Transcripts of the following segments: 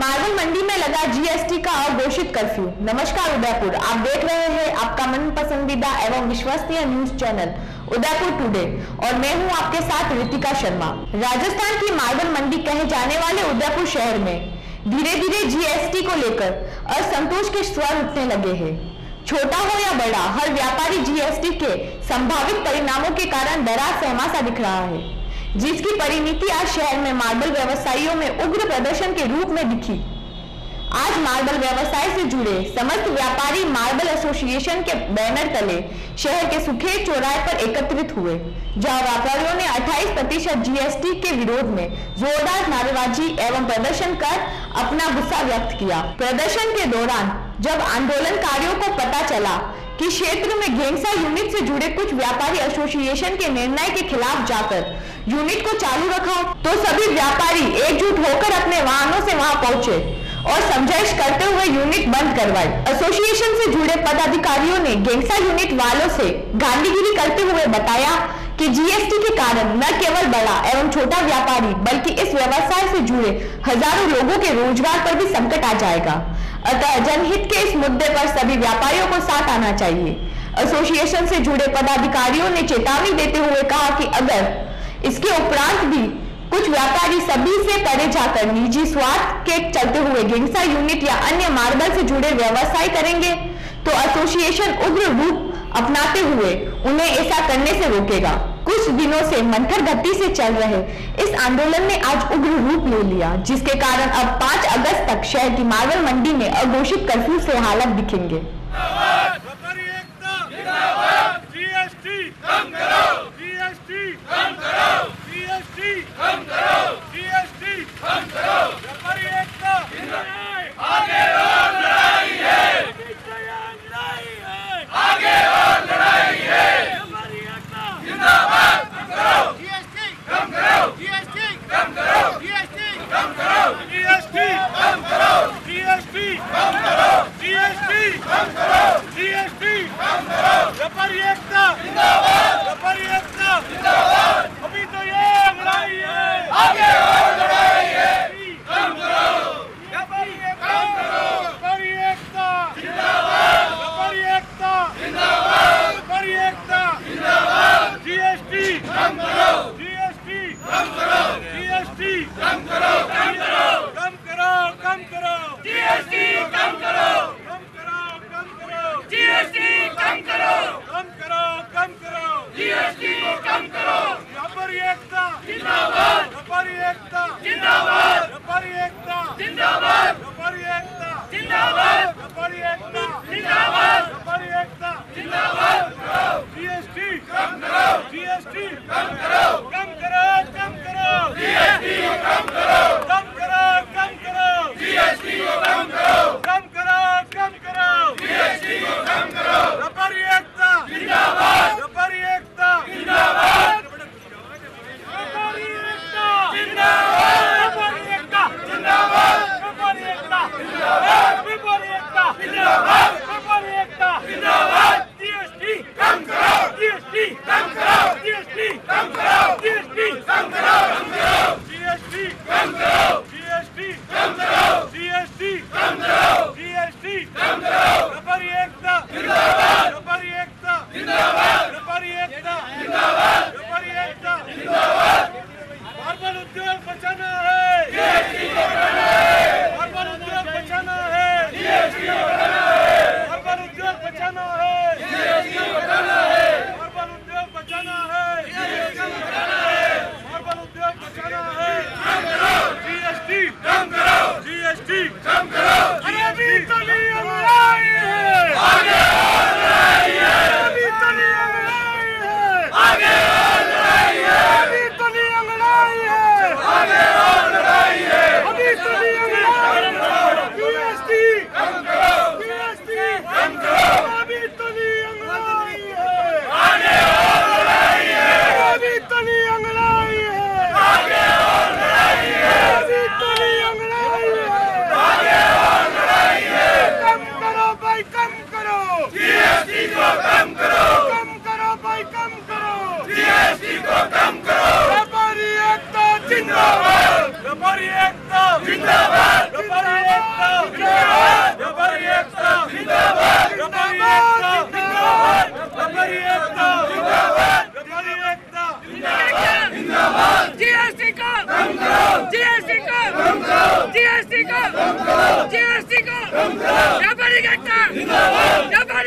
Marble मंडी में लगा GST का अघोषित कर्फ्यू। नमस्कार उदयपुर, आप देख रहे हैं आपका मन पसंदीदा एवं विश्वसनीय न्यूज चैनल उदयपुर टुडे और मैं हूं आपके साथ रितिका शर्मा। राजस्थान की मार्बल मंडी कहे जाने वाले उदयपुर शहर में धीरे धीरे जीएसटी को लेकर असंतोष के स्वर उठने लगे हैं। छोटा हो या बड़ा, हर व्यापारी जीएसटी के संभावित परिणामों के कारण डरा सहमा सा दिख रहा है, जिसकी परिणति आज शहर में मार्बल व्यवसायियों में उग्र प्रदर्शन के रूप में दिखी। आज मार्बल व्यवसाय से जुड़े समस्त व्यापारी मार्बल एसोसिएशन के बैनर तले शहर के सुखेत चौराहे पर एकत्रित हुए, जहां व्यापारियों ने 28% जीएसटी के विरोध में जोरदार नारेबाजी एवं प्रदर्शन कर अपना गुस्सा व्यक्त किया। प्रदर्शन के दौरान जब आंदोलनकारियों को पता चला कि क्षेत्र में गेंगसा यूनिट से जुड़े कुछ व्यापारी एसोसिएशन के निर्णय के खिलाफ जाकर यूनिट को चालू रखा, तो सभी व्यापारी एकजुट होकर अपने वाहनों से वहां पहुंचे और समझाइश करते हुए यूनिट बंद करवाई। एसोसिएशन से जुड़े पदाधिकारियों ने गेंगसा यूनिट वालों से गांडीगिरी करते हुए बताया कि जीएसटी के कारण न केवल बड़ा एवं छोटा व्यापारी बल्कि इस व्यवसाय से जुड़े हजारों लोगों के रोजगार पर भी संकट आ जाएगा। अतः जनहित के इस मुद्दे पर सभी व्यापारियों को साथ आना चाहिए। एसोसिएशन से जुड़े पदाधिकारियों ने चेतावनी देते हुए कहा कि अगर इसके उपरांत भी कुछ व्यापारी सभी से परे जाकर निजी स्वार्थ के चलते हुए गेंगसा यूनिट या अन्य मार्बल से जुड़े व्यवसाय करेंगे तो एसोसिएशन उग्र रूप अपनाते हुए उन्हें ऐसा करने से रोकेगा। कुछ दिनों से मंथर गति से चल रहे इस आंदोलन ने आज उग्र रूप ले लिया, जिसके कारण अब 5 अगस्त तक शहर की मार्बल मंडी में अघोषित कर्फ्यू से हालत दिखेंगे। जिंदाबाद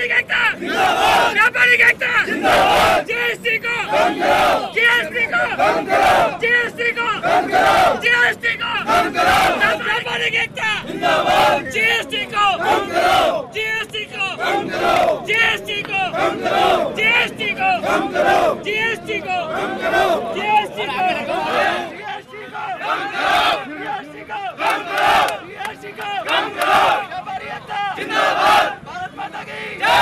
व्यापारिक एकता जिंदाबाद, व्यापारिक एकता जिंदाबाद, जीएसटी को बंद करो, जीएसटी को बंद करो, जीएसटी को बंद करो, जीएसटी को बंद करो, व्यापारिक एकता जिंदाबाद, जीएसटी को बंद करो, जीएसटी को बंद करो, जीएसटी को बंद करो, जीएसटी को बंद करो, जीएसटी को बंद करो, जीएसटी को बंद करो, जीएसटी को बंद करो, जीएसटी को बंद करो, जीएसटी को बंद करो, व्यापारी एकता जिंदाबाद, भारत माता की जय,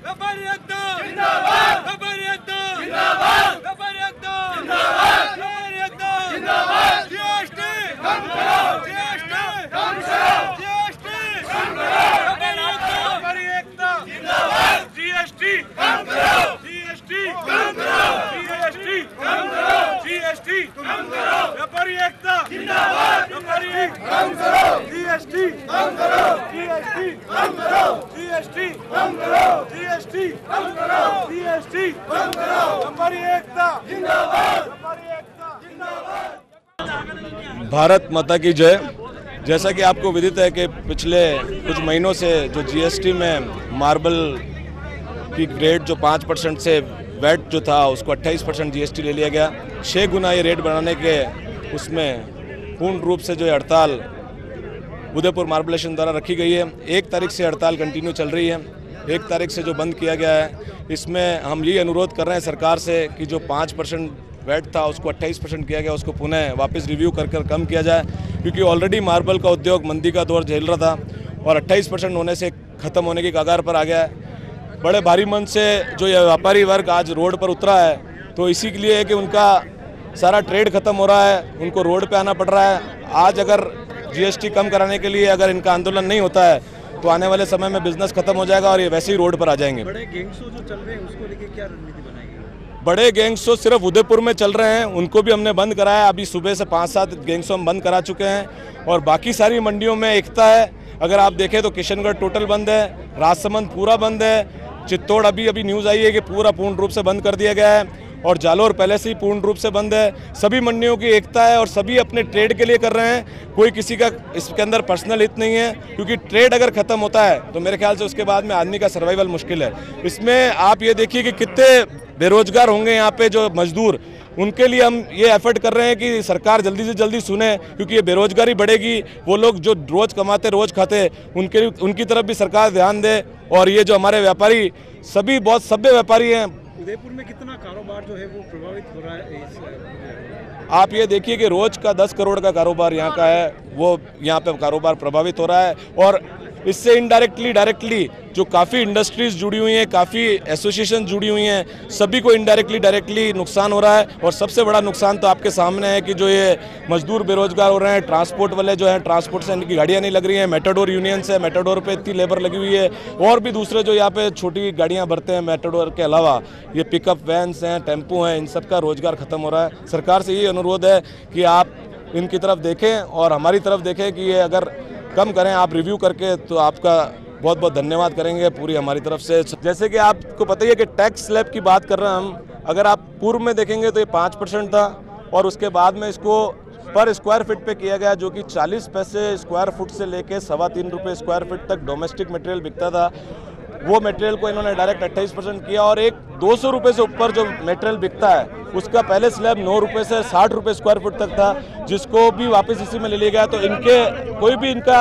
व्यापारी एकता जिंदाबाद, व्यापारी एकता जिंदाबाद, व्यापारी एकता जिंदाबाद, व्यापारी एकता जिंदाबाद, जीएसटी बंद करो, जीएसटी बंद करो, जीएसटी बंद करो, व्यापारी एकता जिंदाबाद, जीएसटी बंद करो, जीएसटी बंद करो, जीएसटी बंद करो, जीएसटी बंद करो, व्यापारी एकता जिंदाबाद, व्यापारी बंद करो, जीएसटी बंद करो, जीएसटी बंद करो, जीएसटी बंद करो, जीएसटी बंद करो, जीएसटी बंद करो, व्यापारी एकता जिंदाबाद, व्यापारी एकता जिंदाबाद। भारत माता की जय। जैसा कि आपको विदित है कि पिछले कुछ महीनों से जो जीएसटी में मार्बल की ग्रेड जो 5% से वैट जो था उसको 28% जीएसटी ले लिया गया। 6 गुना ये रेट बढ़ाने के उसमें पूर्ण रूप से जो हड़ताल उदयपुर मार्बलेशन द्वारा रखी गई है। 1 तारीख से हड़ताल कंटिन्यू चल रही है। 1 तारीख से जो बंद किया गया है, इसमें हम ये अनुरोध कर रहे हैं सरकार से कि जो 5% वैट था उसको 28% किया गया, उसको पुनः वापस रिव्यू कर कम किया जाए, क्योंकि ऑलरेडी मार्बल का उद्योग मंदी का दौर झेल रहा था और 28% होने से ख़त्म होने की कगार पर आ गया है। बड़े भारी मन से जो ये व्यापारी वर्ग आज रोड पर उतरा है, तो इसी के लिए है कि उनका सारा ट्रेड ख़त्म हो रहा है, उनको रोड पे आना पड़ रहा है। आज अगर जीएसटी कम कराने के लिए अगर इनका आंदोलन नहीं होता है तो आने वाले समय में बिजनेस खत्म हो जाएगा और ये वैसे ही रोड पर आ जाएंगे। बड़े गैंग्सो जो चल रहे हैं उसको लेके क्या रणनीति बनाएंगे? बड़े गैंग्सो सिर्फ उदयपुर में चल रहे हैं, उनको भी हमने बंद कराया। अभी सुबह से 5-7 गैंग्सो हम बंद करा चुके हैं और बाकी सारी मंडियों में एकता है। अगर आप देखें तो किशनगढ़ टोटल बंद है, राजसमंद पूरा बंद है, चित्तौड़ अभी न्यूज़ आई है कि पूर्ण रूप से बंद कर दिया गया है और जालोर पहले से ही पूर्ण रूप से बंद है। सभी मंडियों की एकता है और सभी अपने ट्रेड के लिए कर रहे हैं। कोई किसी का इसके अंदर पर्सनल हित नहीं है, क्योंकि ट्रेड अगर ख़त्म होता है तो मेरे ख्याल से उसके बाद में आदमी का सर्वाइवल मुश्किल है। इसमें आप ये देखिए कि कितने बेरोजगार होंगे यहाँ पे जो मजदूर, उनके लिए हम ये एफर्ट कर रहे हैं कि सरकार जल्दी से जल्दी सुने, क्योंकि ये बेरोजगारी बढ़ेगी। वो लोग जो रोज़ कमाते रोज़ खाते उनकी तरफ भी सरकार ध्यान दे। और ये जो हमारे व्यापारी सभी बहुत सभ्य व्यापारी हैं। उदयपुर में कितना कारोबार जो है वो प्रभावित हो रहा है इस आप ये देखिए कि रोज का 10 करोड़ का कारोबार यहाँ का है, वो यहाँ पे कारोबार प्रभावित हो रहा है। और इससे इनडायरेक्टली डायरेक्टली जो काफ़ी इंडस्ट्रीज़ जुड़ी हुई हैं, काफ़ी एसोसिएशन जुड़ी हुई हैं, सभी को इनडायरेक्टली डायरेक्टली नुकसान हो रहा है। और सबसे बड़ा नुकसान तो आपके सामने है कि जो ये मजदूर बेरोजगार हो रहे हैं, ट्रांसपोर्ट वाले जो हैं, ट्रांसपोर्ट से इनकी गाड़ियाँ नहीं लग रही हैं, मेटाडोर यूनियन से मेटाडोर पे इतनी लेबर लगी हुई है। और भी दूसरे जो यहाँ पे छोटी गाड़ियाँ भरते हैं मेटाडोर के अलावा, ये पिकअप वैन्स हैं, टेम्पो हैं, इन सब का रोजगार खत्म हो रहा है। सरकार से ये अनुरोध है कि आप इनकी तरफ देखें और हमारी तरफ देखें कि ये अगर कम करें आप रिव्यू करके, तो आपका बहुत बहुत धन्यवाद करेंगे पूरी हमारी तरफ से। जैसे कि आपको पता ही है कि टैक्स स्लैब की बात कर रहे हैं हम, अगर आप पूर्व में देखेंगे तो ये 5% था और उसके बाद में इसको पर स्क्वायर फीट पे किया गया, जो कि 40 पैसे स्क्वायर फुट से लेके 3.25 रुपये स्क्वायर फीट तक डोमेस्टिक मटेरियल बिकता था। वो मटेरियल को इन्होंने डायरेक्ट 28% किया और एक 200 रुपये से ऊपर जो मटेरियल बिकता है उसका पहले स्लैब 9 रुपये से 60 रुपये स्क्वायर फुट तक था, जिसको भी वापस इसी में ले लिया गया। तो इनके कोई भी इनका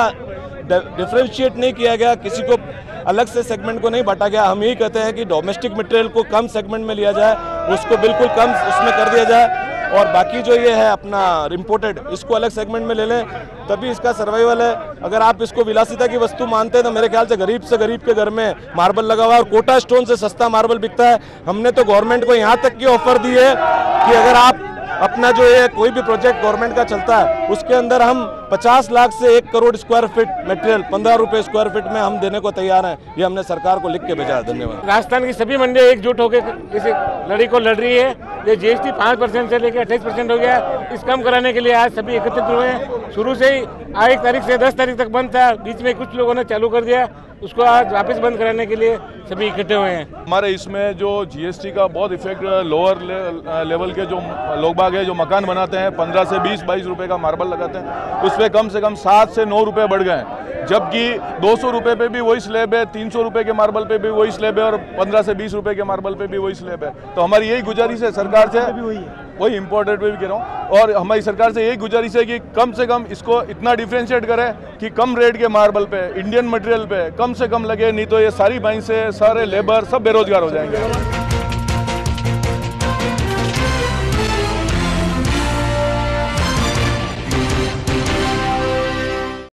डिफ्रेंशिएट नहीं किया गया, किसी को अलग से सेगमेंट को नहीं बांटा गया। हम यही कहते हैं कि डोमेस्टिक मटेरियल को कम सेगमेंट में लिया जाए, उसको बिल्कुल कम उसमें कर दिया जाए और बाकी जो ये है अपना इम्पोर्टेड इसको अलग सेगमेंट में ले लें, तभी इसका सर्वाइवल है। अगर आप इसको विलासिता की वस्तु मानते हैं तो मेरे ख्याल से गरीब के घर में मार्बल लगा हुआ है और कोटा स्टोन से सस्ता मार्बल बिकता है। हमने तो गवर्नमेंट को यहाँ तक की ऑफर दी है कि अगर आप अपना जो ये कोई भी प्रोजेक्ट गवर्नमेंट का चलता है उसके अंदर हम 50 लाख से 1 करोड़ स्क्वायर फीट मटेरियल 15 रुपये स्क्वायर फीट में हम देने को तैयार हैं। ये हमने सरकार को लिख के भेजा है। धन्यवाद। राजस्थान की सभी मंडियां एकजुट होकर किसी लड़ी को लड़ रही है। ये जीएसटी 5% से लेकर 28% हो गया। इस कम कराने के लिए आज सभी एकत्रित हुए हैं। शुरू से ही 1 तारीख से 10 तारीख तक बंद था, बीच में कुछ लोगों ने चालू कर दिया, उसको आज वापस बंद कराने के लिए सभी इकट्ठे हुए हैं। हमारे इसमें जो जीएसटी का बहुत इफेक्ट लोअर लेवल के जो लोग बाग है, जो मकान बनाते हैं 15 से 20-22 रुपए का मार्बल लगाते हैं, उस पर पे कम से कम 7 से 9 रुपए बढ़ गए हैं, जबकि 200 रुपए पे भी वही स्लैब है, 300 रुपए के मार्बल पे भी वही स्लैब है और 15 से 20 रुपए के मार्बल पे भी वही स्लैब है। तो हमारी यही गुजारिश है सरकार से, वही इम्पोर्टेड पे भी कह रहा हूँ, और हमारी सरकार से यही गुजारिश है कि कम से कम इसको इतना डिफ्रेंशिएट करें कि कम रेट के मार्बल पे, इंडियन मटेरियल पे कम से कम लगे, नहीं तो ये सारी माइन से सारे लेबर सब बेरोजगार हो जाएंगे।